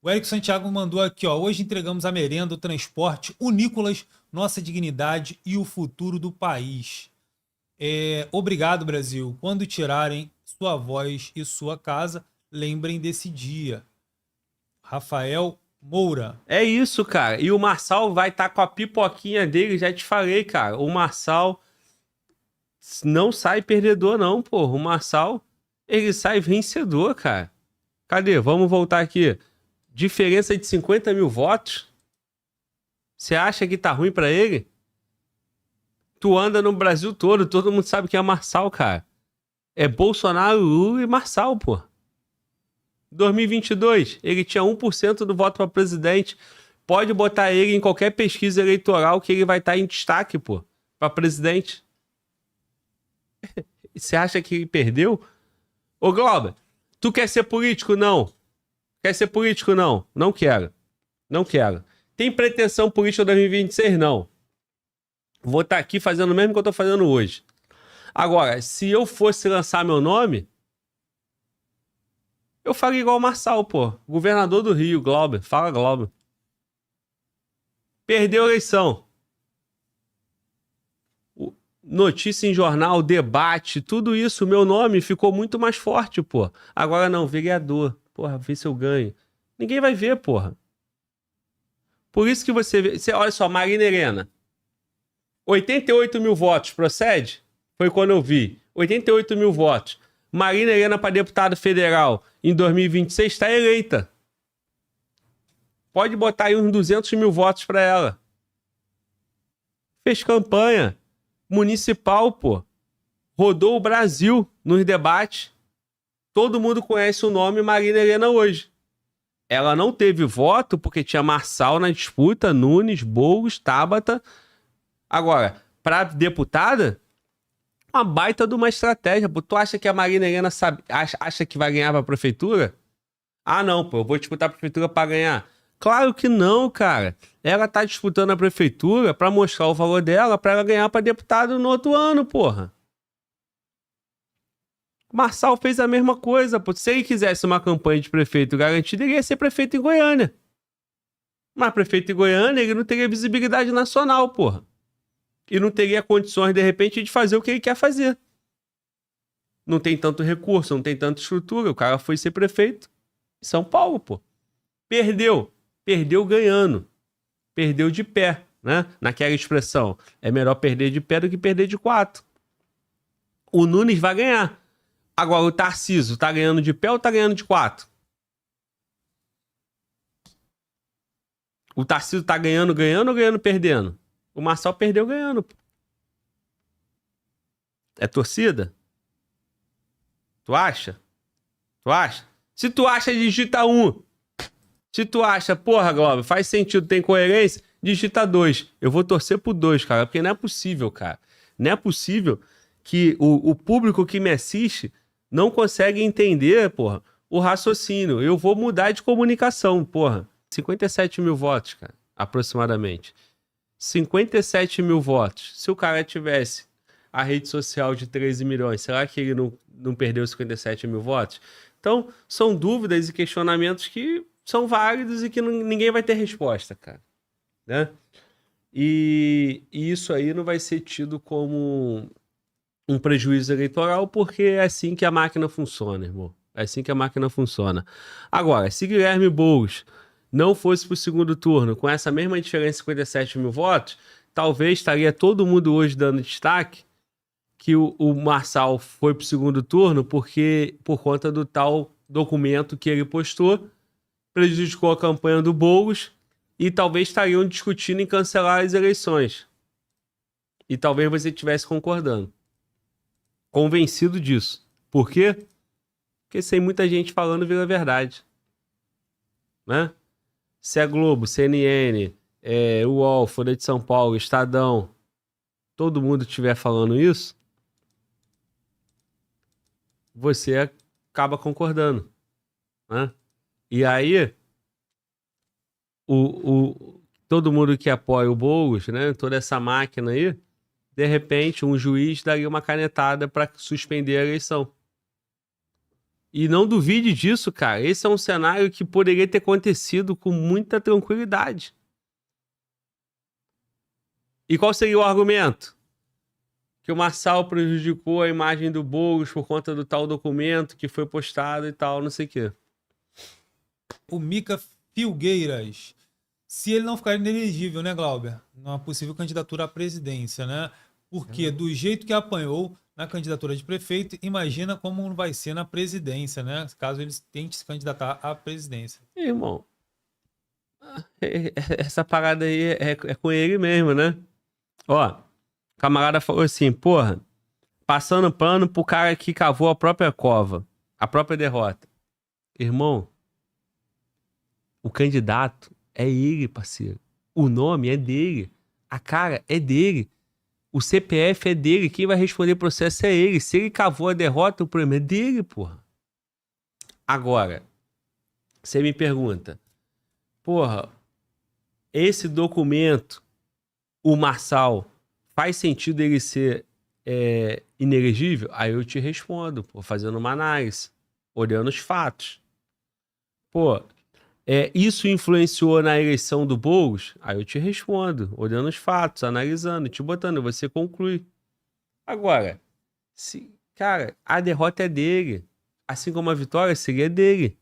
O Érico Santiago mandou aqui, ó. Hoje entregamos a merenda, o transporte, o Nicolas, nossa dignidade e o futuro do país. Obrigado, Brasil. Quando tirarem sua voz e sua casa, lembrem desse dia. Rafael Moura. É isso, cara. E o Marçal vai estar com a pipoquinha dele, já te falei, cara. O Marçal não sai perdedor, não, pô. O Marçal, ele sai vencedor, cara. Cadê? Vamos voltar aqui. Diferença de 50 mil votos? Você acha que tá ruim pra ele? Tu anda no Brasil todo mundo sabe que é Marçal, cara. É Bolsonaro, Lula e Marçal, pô. 2022, ele tinha 1% do voto para presidente. Pode botar ele em qualquer pesquisa eleitoral que ele vai estar em destaque, pô, para presidente. Você acha que ele perdeu? Ô, Glauber, tu quer ser político? Não. Quer ser político? Não. Não quero. Não quero. Tem pretensão política em 2026? Não. Vou estar aqui fazendo o mesmo que eu tô fazendo hoje. Agora, se eu fosse lançar meu nome, eu faria igual o Marçal, pô. Governador do Rio, Glauber. Fala, Glauber. Perdeu a eleição. Notícia em jornal, debate, tudo isso, meu nome ficou muito mais forte, pô. Agora não, vereador. Porra, vê se eu ganho. Ninguém vai ver, porra. Por isso que você vê... olha só, Marina Helena. 88 mil votos, procede? Foi quando eu vi. 88 mil votos. Marina Helena para deputado federal em 2026 está eleita. Pode botar aí uns 200 mil votos para ela. Fez campanha municipal, pô. Rodou o Brasil nos debates. Todo mundo conhece o nome Marina Helena hoje. Ela não teve voto porque tinha Marçal na disputa, Nunes, Boulos, Tabata. Agora, para deputada, uma baita de uma estratégia. Pô. Tu acha que a Marina Helena acha que vai ganhar pra prefeitura? Ah, não, pô, eu vou disputar a prefeitura pra ganhar. Claro que não, cara. Ela tá disputando a prefeitura pra mostrar o valor dela pra ela ganhar pra deputado no outro ano, porra. Marçal fez a mesma coisa, pô. Se ele quisesse uma campanha de prefeito garantida, ele ia ser prefeito em Goiânia. Mas prefeito em Goiânia, ele não teria visibilidade nacional, porra. E não teria condições, de repente, de fazer o que ele quer fazer. Não tem tanto recurso, não tem tanta estrutura. O cara foi ser prefeito em São Paulo, pô. Perdeu. Perdeu ganhando. Perdeu de pé, né? Naquela expressão. É melhor perder de pé do que perder de 4. O Nunes vai ganhar. Agora, o Tarcísio tá ganhando de pé ou tá ganhando de 4? O Tarcísio tá ganhando ou ganhando perdendo? O Marçal perdeu ganhando. É torcida? Tu acha? Tu acha? Se tu acha, digita 1. Se tu acha, porra, Globo, faz sentido, tem coerência, digita 2. Eu vou torcer pro 2, cara, porque não é possível, cara. Não é possível que o público que me assiste não consegue entender, porra, o raciocínio. Eu vou mudar de comunicação, porra. 57 mil votos, cara, aproximadamente. 57 mil votos. Se o cara tivesse a rede social de 13 milhões, será que ele não perdeu 57 mil votos? Então, são dúvidas e questionamentos que são válidos e que ninguém vai ter resposta, cara. Né? E isso aí não vai ser tido como um prejuízo eleitoral, porque é assim que a máquina funciona, irmão. É assim que a máquina funciona. Agora, se Guilherme Boulos não fosse para o segundo turno com essa mesma diferença de 57 mil votos, talvez estaria todo mundo hoje dando destaque que o Marçal foi para o segundo turno por conta do tal documento que ele postou, prejudicou a campanha do Boulos e talvez estariam discutindo em cancelar as eleições. E talvez você estivesse concordando. Convencido disso. Por quê? Porque sem muita gente falando vira verdade. Né? Se a Globo, CNN, UOL, Folha de São Paulo, Estadão, todo mundo estiver falando isso, você acaba concordando. Né? E aí, todo mundo que apoia o Boulos, né, toda essa máquina aí, de repente, um juiz daria uma canetada para suspender a eleição. E não duvide disso, cara. Esse é um cenário que poderia ter acontecido com muita tranquilidade. E qual seria o argumento? Que o Marçal prejudicou a imagem do Boulos por conta do tal documento que foi postado e tal, não sei o quê. O Mica Filgueiras. Se ele não ficar inelegível, né, Glauber? Numa possível candidatura à presidência, né? Porque do jeito que apanhou na candidatura de prefeito, imagina como vai ser na presidência, né? Caso ele tente se candidatar à presidência. Irmão, essa parada aí é com ele mesmo, né? Ó, o camarada falou assim, porra, passando pano pro cara que cavou a própria cova, a própria derrota. Irmão, o candidato é ele, parceiro. O nome é dele. A cara é dele. O CPF é dele. Quem vai responder o processo é ele. Se ele cavou a derrota, o problema é dele, porra. Agora, você me pergunta, porra, esse documento, o Marçal, faz sentido ele ser inelegível? Aí eu te respondo, pô, fazendo uma análise, olhando os fatos. Pô, isso influenciou na eleição do Boulos? Aí eu te respondo, olhando os fatos, analisando, te botando, você conclui. Agora, cara, a derrota é dele, assim como a vitória seria dele.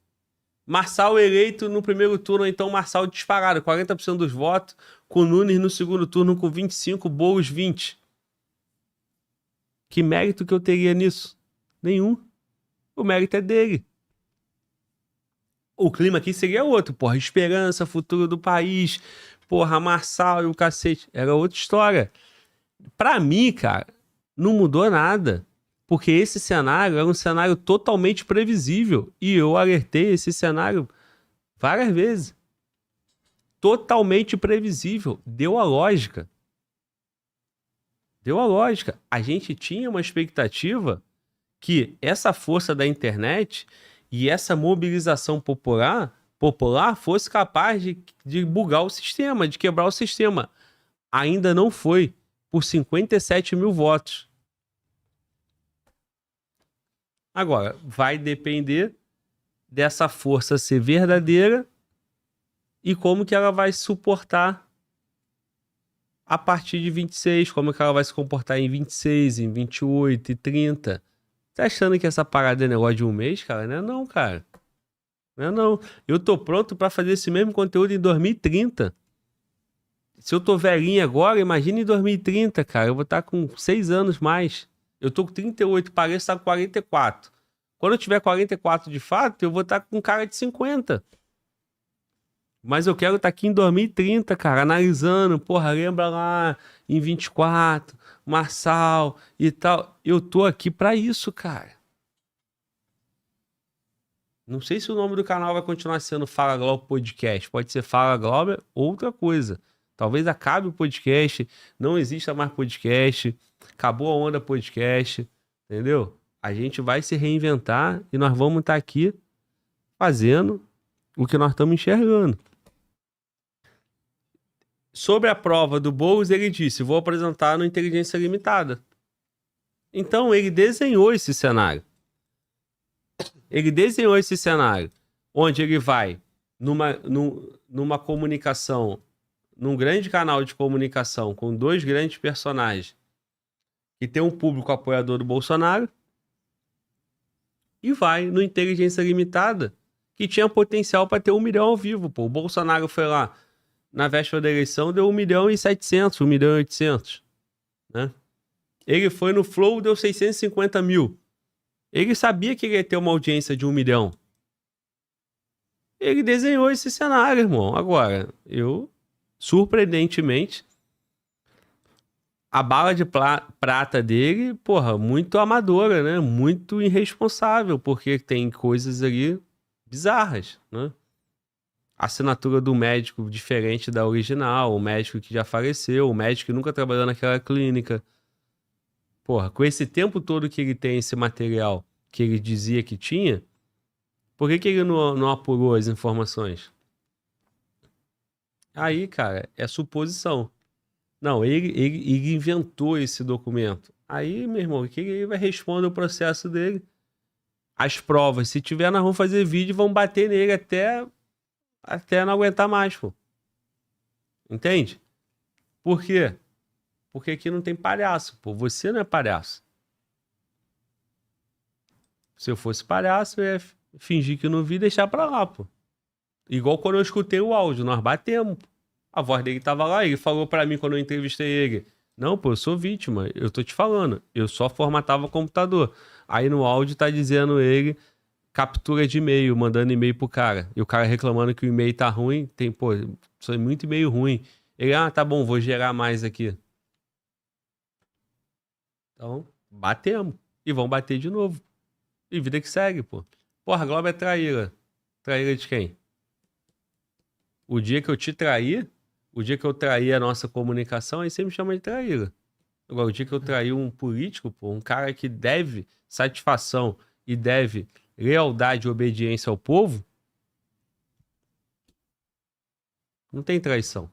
Marçal eleito no primeiro turno, então Marçal disparado, 40% dos votos, com Nunes no segundo turno com 25%, Boulos 20%. Que mérito que eu teria nisso? Nenhum. O mérito é dele. O clima aqui seria outro, porra, esperança, futuro do país, porra, Marçal e o cacete. Era outra história. Pra mim, cara, não mudou nada. Porque esse cenário era um cenário totalmente previsível. E eu alertei esse cenário várias vezes. Totalmente previsível. Deu a lógica. Deu a lógica. A gente tinha uma expectativa que essa força da internet e essa mobilização popular fosse capaz de bugar o sistema, de quebrar o sistema. Ainda não foi, por 57 mil votos. Agora, vai depender dessa força ser verdadeira e como que ela vai suportar a partir de 26, como que ela vai se comportar em 26, em 28 e 30. Tá achando que essa parada é negócio de um mês, cara? Não é não, cara. Não é não. Eu tô pronto pra fazer esse mesmo conteúdo em 2030. Se eu tô velhinho agora, imagina em 2030, cara. Eu vou estar com 6 anos mais. Eu tô com 38, pareço estar com 44. Quando eu tiver 44 de fato, eu vou estar com cara de 50. Mas eu quero estar aqui em 2030, cara, analisando. Porra, lembra lá em 24, Marçal e tal. Eu tô aqui pra isso, cara. Não sei se o nome do canal vai continuar sendo Fala Glauber Podcast. Pode ser Fala Glauber, outra coisa. Talvez acabe o podcast, não exista mais podcast, acabou a onda podcast, entendeu? A gente vai se reinventar e nós vamos estar aqui fazendo o que nós estamos enxergando. Sobre a prova do Boulos, ele disse, vou apresentar no Inteligência Limitada. Então, ele desenhou esse cenário. Ele desenhou esse cenário, onde ele vai numa comunicação, num grande canal de comunicação, com 2 grandes personagens, que tem um público apoiador do Bolsonaro, e vai no Inteligência Limitada, que tinha potencial para ter 1 milhão ao vivo. Pô. O Bolsonaro foi lá, na véspera da eleição, deu 1.700.000, 1.800.000, né? Ele foi no Flow, deu 650 mil. Ele sabia que ele ia ter uma audiência de 1 milhão. Ele desenhou esse cenário, irmão. Agora, surpreendentemente, a bala de prata dele, porra, muito amadora, né? Muito irresponsável, porque tem coisas ali bizarras, né? A assinatura do médico diferente da original, o médico que já faleceu, o médico que nunca trabalhou naquela clínica. Porra, com esse tempo todo que ele tem esse material que ele dizia que tinha, por que ele não apurou as informações? Aí, cara, é suposição. Não, ele inventou esse documento. Aí, meu irmão, que ele vai responder o processo dele? as provas. Se tiver, nós vamos fazer vídeo e vamos bater nele até não aguentar mais, pô. Entende? Por quê? Porque aqui não tem palhaço, pô. Você não é palhaço. Se eu fosse palhaço, eu ia fingir que não vi e deixar pra lá, pô. Igual quando eu escutei o áudio, nós batemos. A voz dele tava lá, ele falou pra mim quando eu entrevistei ele. Não, pô, eu sou vítima, eu tô te falando. Eu só formatava o computador. Aí no áudio tá dizendo ele, captura de e-mail, mandando e-mail pro cara. E o cara reclamando que o e-mail tá ruim. Tem, pô, isso é muito e-mail ruim. Ele, tá bom, vou gerar mais aqui. Então, batemos. E vão bater de novo. E vida que segue, pô. Porra, a Globo é traíra. Traíra de quem? O dia que eu te traí, o dia que eu traí a nossa comunicação, aí você me chama de traíra. Agora, o dia que eu traí um político, pô, um cara que deve satisfação e deve lealdade e obediência ao povo, não tem traição.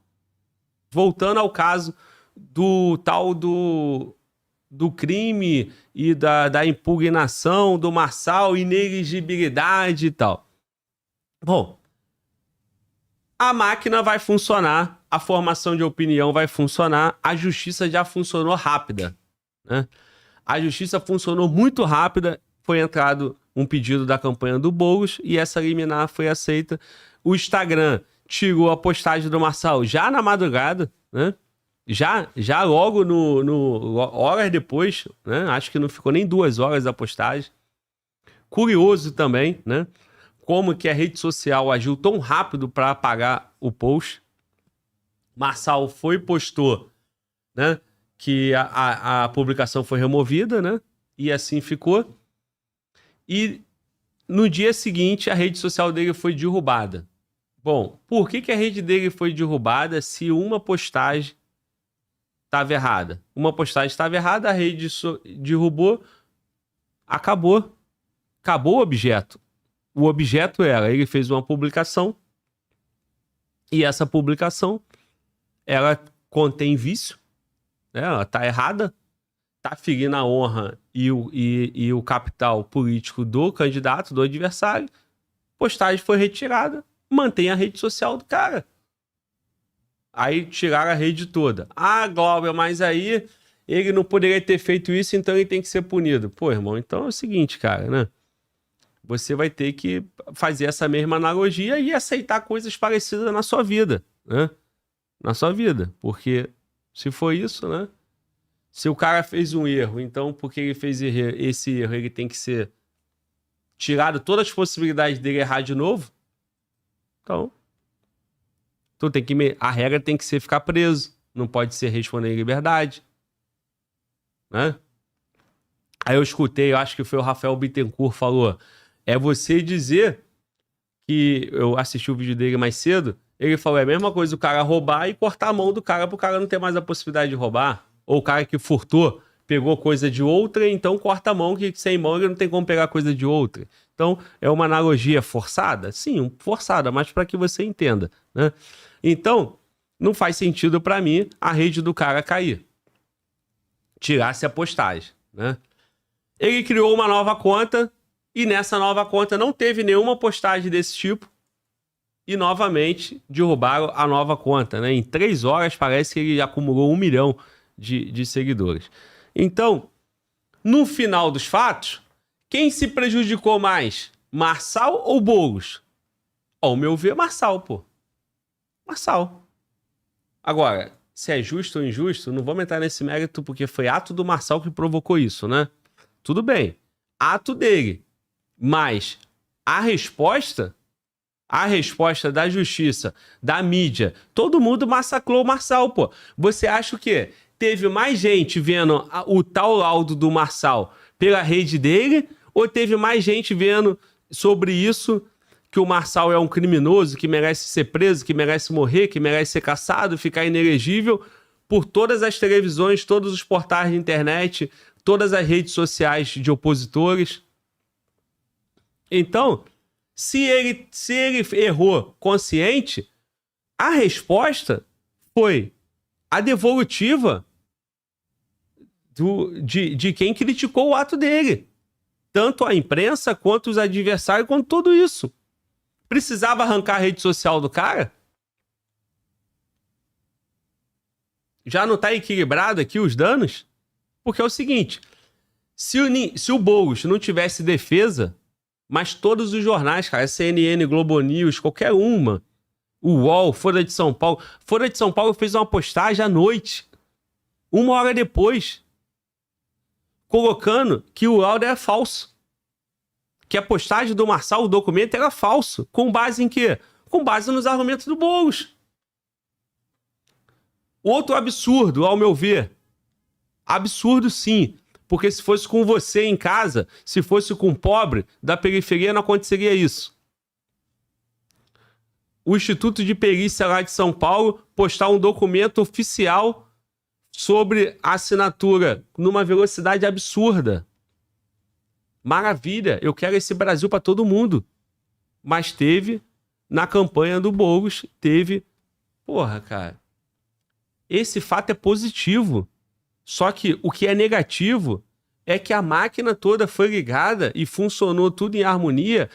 Voltando ao caso do tal do crime e da impugnação do Marçal, ineligibilidade e tal. Bom, a máquina vai funcionar, a formação de opinião vai funcionar, a justiça já funcionou rápida, né? A justiça funcionou muito rápida, foi entrado um pedido da campanha do Boulos e essa liminar foi aceita. O Instagram tirou a postagem do Marçal já na madrugada, né? Já logo horas depois, né? Acho que não ficou nem 2 horas a postagem. Curioso também, né? Como que a rede social agiu tão rápido para apagar o post. Marçal foi e postou, né? Que a publicação foi removida, né? E assim ficou. E no dia seguinte a rede social dele foi derrubada. Bom, por que a rede dele foi derrubada se uma postagem estava errada? Uma postagem estava errada, a rede derrubou, acabou o objeto. O objeto era, ele fez uma publicação e essa publicação, ela contém vício, né? Ela está errada, está ferindo a honra e o capital político do candidato, do adversário. Postagem foi retirada, mantém a rede social do cara. Aí tiraram a rede toda. Glauber, mas aí ele não poderia ter feito isso, então ele tem que ser punido. Pô, irmão, então é o seguinte, cara, né? Você vai ter que fazer essa mesma analogia e aceitar coisas parecidas na sua vida, né? Na sua vida. Porque se for isso, né? Se o cara fez um erro, então porque ele fez esse erro, ele tem que ser tirado todas as possibilidades dele errar de novo? Então tem que a regra tem que ser ficar preso, não pode ser responder em liberdade, né? Aí eu escutei, eu acho que foi o Rafael Bittencourt falou, é você dizer que eu assisti o vídeo dele mais cedo, ele falou, é a mesma coisa o cara roubar e cortar a mão do cara pro cara não ter mais a possibilidade de roubar, ou o cara que furtou pegou coisa de outra, então corta a mão, que sem mão ele não tem como pegar coisa de outra. Então, é uma analogia forçada? Sim, forçada, mas para que você entenda, né? Então, não faz sentido para mim a rede do cara cair. Tirasse a postagem, né? Ele criou uma nova conta e nessa nova conta não teve nenhuma postagem desse tipo e novamente derrubaram a nova conta, né? Em 3 horas parece que ele acumulou 1 milhão de seguidores. Então, no final dos fatos, quem se prejudicou mais? Marçal ou Boulos? Ao meu ver, Marçal, pô. Marçal. Agora, se é justo ou injusto, não vamos entrar nesse mérito porque foi ato do Marçal que provocou isso, né? Tudo bem. Ato dele. Mas a resposta da justiça, da mídia, todo mundo massacrou o Marçal, pô. Você acha o quê? Teve mais gente vendo o tal laudo do Marçal pela rede dele ou teve mais gente vendo sobre isso que o Marçal é um criminoso, que merece ser preso, que merece morrer, que merece ser caçado, ficar inelegível por todas as televisões, todos os portais de internet, todas as redes sociais de opositores? Então, se ele errou consciente, a resposta foi a devolutiva de quem criticou o ato dele. tanto a imprensa, quanto os adversários, quanto tudo isso. Precisava arrancar a rede social do cara? Já não tá equilibrado aqui os danos? Porque é o seguinte, se o Boulos não tivesse defesa, mas todos os jornais, cara, CNN, Globo News, qualquer uma, o UOL, Folha de São Paulo fez uma postagem à noite, 1 hora depois, colocando que o áudio era falso. Que a postagem do Marçal, o documento, era falso. Com base em quê? Com base nos argumentos do Boulos. Outro absurdo, ao meu ver. Absurdo, sim. Porque se fosse com você em casa, se fosse com um pobre da periferia, não aconteceria isso. O Instituto de Perícia lá de São Paulo postar um documento oficial sobre a assinatura numa velocidade absurda. Maravilha, eu quero esse Brasil para todo mundo. Mas teve, na campanha do Boulos, teve... Porra, cara. Esse fato é positivo. Só que o que é negativo é que a máquina toda foi ligada e funcionou tudo em harmonia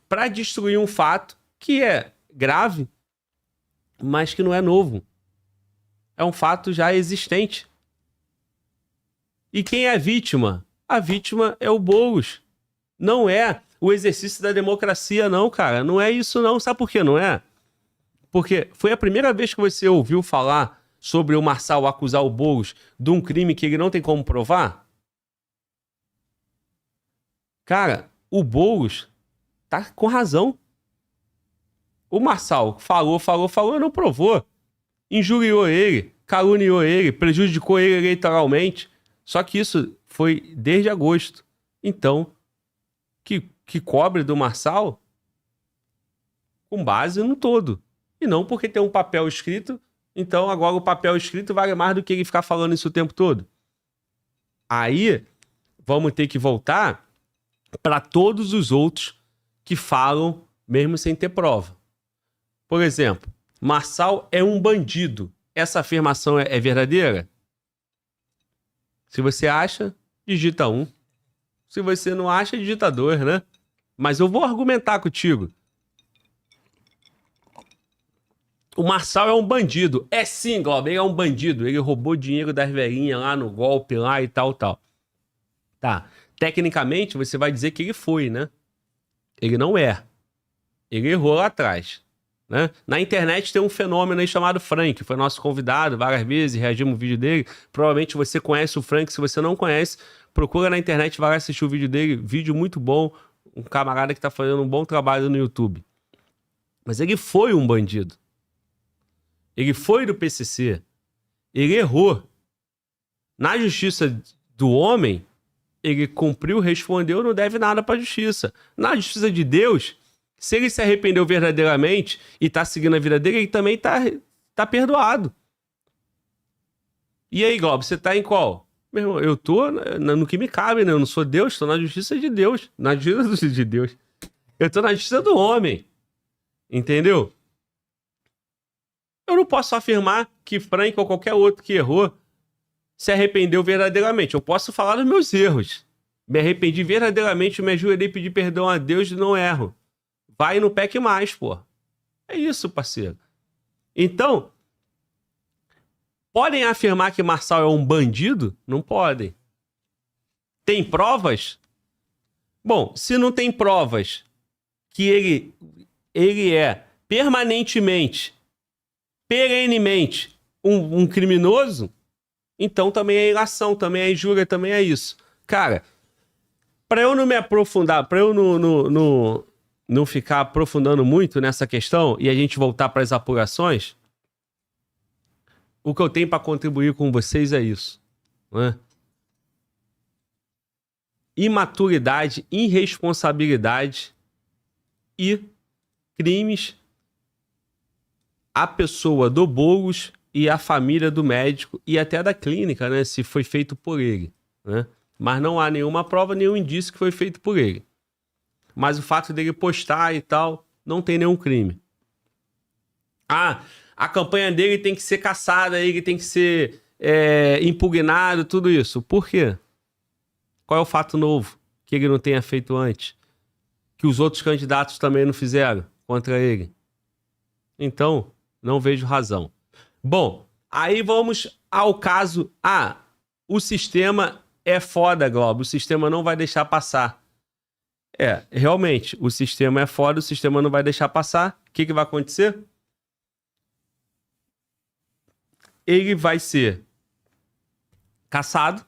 para destruir um fato que é grave, mas que não é novo. É um fato já existente. E quem é a vítima? A vítima é o Boulos. Não é o exercício da democracia, não, cara. Não é isso, não. Sabe por que não é? Porque foi a primeira vez que você ouviu falar sobre o Marçal acusar o Boulos de um crime que ele não tem como provar? Cara, o Boulos tá com razão. O Marçal falou e não provou. Injuriou ele, caluniou ele, prejudicou ele eleitoralmente. Só que isso foi desde agosto. Então, que cobre do Marçal com base no todo. E não porque tem um papel escrito, então agora o papel escrito vale mais do que ele ficar falando isso o tempo todo. Aí, vamos ter que voltar para todos os outros que falam mesmo sem ter prova. Por exemplo, Marçal é um bandido. Essa afirmação é verdadeira? Se você acha, digita 1. Se você não acha, digita 2, né? Mas eu vou argumentar contigo. O Marçal é um bandido. É sim, Glauber, ele é um bandido. Ele roubou dinheiro das velhinhas lá no golpe lá e tal. Tá. Tecnicamente, você vai dizer que ele foi, né? Ele não é. Ele errou lá atrás. Né? Na internet tem um fenômeno aí chamado Frank, foi nosso convidado várias vezes, reagimos no vídeo dele. Provavelmente você conhece o Frank, se você não conhece, procura na internet, vai assistir o vídeo dele, vídeo muito bom, um camarada que tá fazendo um bom trabalho no YouTube. Mas ele foi um bandido. Ele foi do PCC. Ele errou. Na justiça do homem, ele cumpriu, respondeu, não deve nada pra justiça. Na justiça de Deus, se ele se arrependeu verdadeiramente e tá seguindo a vida dele, ele também tá perdoado. E aí, Globo, você tá em qual? Meu irmão, eu tô no que me cabe, né? Eu não sou Deus, tô na justiça de Deus. Na justiça de Deus. Eu tô na justiça do homem. Entendeu? Eu não posso afirmar que Frank ou qualquer outro que errou se arrependeu verdadeiramente. Eu posso falar dos meus erros. Me arrependi verdadeiramente, me ajoelhei, pedi perdão a Deus e não erro. Vai e não peque mais, pô. É isso, parceiro. Então, podem afirmar que Marçal é um bandido? Não podem. Tem provas? Bom, se não tem provas que ele é permanentemente, perenemente um criminoso, então também é ilação, também é injúria, também é isso. Cara, para eu não me aprofundar, para eu não ficar aprofundando muito nessa questão e a gente voltar para as apurações, o que eu tenho para contribuir com vocês é isso, né? Imaturidade, irresponsabilidade e crimes a pessoa do Boulos e a família do médico e até da clínica, né, se foi feito por ele, né? Mas não há nenhuma prova, nenhum indício que foi feito por ele. Mas o fato dele postar e tal, não tem nenhum crime. Ah, a campanha dele tem que ser cassada, ele tem que ser impugnado, tudo isso. Por quê? Qual é o fato novo que ele não tenha feito antes? Que os outros candidatos também não fizeram contra ele? Então, não vejo razão. Bom, aí vamos ao caso. O sistema é foda, Globo. O sistema não vai deixar passar. Realmente, o sistema é foda, o sistema não vai deixar passar. O que vai acontecer? Ele vai ser cassado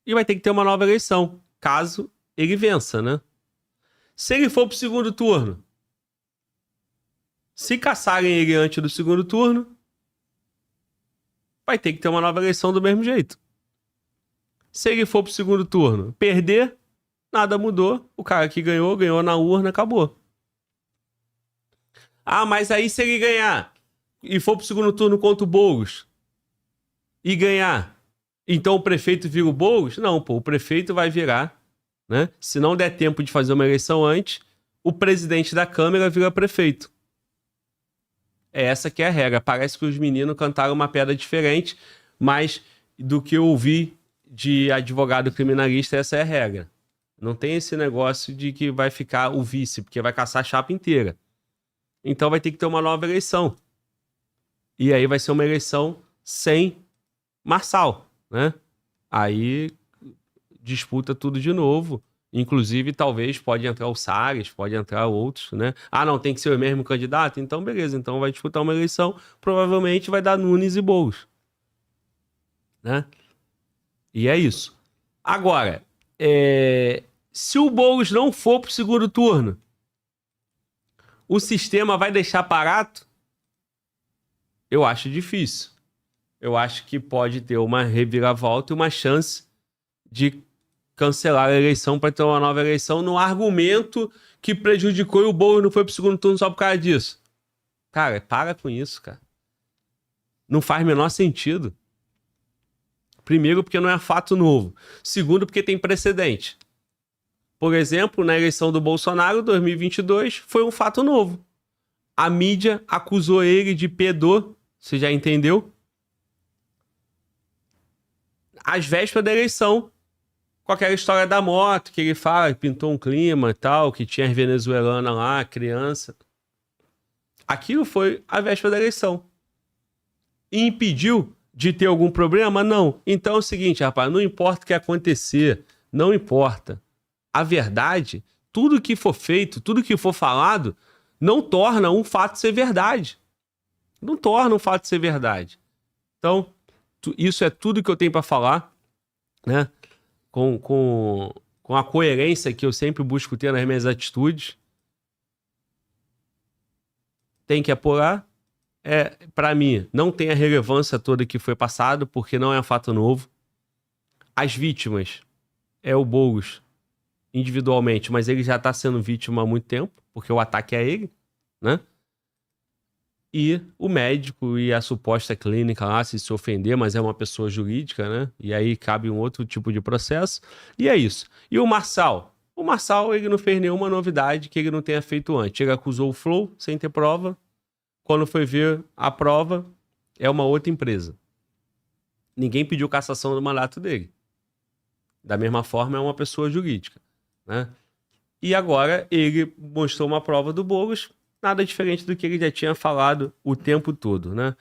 e vai ter que ter uma nova eleição, caso ele vença, né? Se ele for pro segundo turno, se caçarem ele antes do segundo turno, vai ter que ter uma nova eleição do mesmo jeito. Se ele for pro segundo turno, perder, nada mudou. O cara que ganhou, ganhou na urna, acabou. Mas aí se ele ganhar e for pro segundo turno contra o Boulos e ganhar, então o prefeito vira o Boulos? Não, o prefeito vai virar, né? Se não der tempo de fazer uma eleição antes, o presidente da Câmara vira prefeito. Essa que é a regra. Parece que os meninos cantaram uma pedra diferente, mas do que eu ouvi de advogado criminalista, essa é a regra. Não tem esse negócio de que vai ficar o vice, porque vai caçar a chapa inteira. Então vai ter que ter uma nova eleição. E aí vai ser uma eleição sem Marçal, né? Aí disputa tudo de novo. Inclusive, talvez pode entrar o Salles, pode entrar outros, né? Não, tem que ser o mesmo candidato? Então, beleza. Então vai disputar uma eleição. Provavelmente vai dar Nunes e Boulos, né? E é isso. Agora, se o Boulos não for pro segundo turno, o sistema vai deixar barato? Eu acho difícil. Eu acho que pode ter uma reviravolta e uma chance de cancelar a eleição para ter uma nova eleição no argumento que prejudicou e o Boulos não foi pro segundo turno só por causa disso. Cara, para com isso, cara. Não faz o menor sentido. Primeiro, porque não é fato novo. Segundo, porque tem precedente. Por exemplo, na eleição do Bolsonaro, 2022, foi um fato novo. A mídia acusou ele de pedô, você já entendeu? Às vésperas da eleição, com aquela história da moto, que ele fala, que pintou um clima e tal, que tinha as venezuelanas lá, criança. Aquilo foi a véspera da eleição. E impediu de ter algum problema? Não. Então é o seguinte, rapaz, não importa o que acontecer, não importa. A verdade, tudo que for feito, tudo que for falado, não torna um fato ser verdade. Não torna um fato ser verdade. Então, isso é tudo que eu tenho para falar, né? Com a coerência que eu sempre busco ter nas minhas atitudes. Tem que apurar. Para mim, não tem a relevância toda que foi passado, porque não é um fato novo. As vítimas é o Boulos individualmente, mas ele já está sendo vítima há muito tempo, porque o ataque é ele, né? E o médico e a suposta clínica lá, se ofender, mas é uma pessoa jurídica, né? E aí cabe um outro tipo de processo. E é isso. E o Marçal? O Marçal, ele não fez nenhuma novidade que ele não tenha feito antes. Ele acusou o Flow sem ter prova. Quando foi ver a prova, é uma outra empresa. Ninguém pediu cassação do mandato dele. Da mesma forma, é uma pessoa jurídica, né? E agora ele mostrou uma prova do Boulos, nada diferente do que ele já tinha falado o tempo todo, né?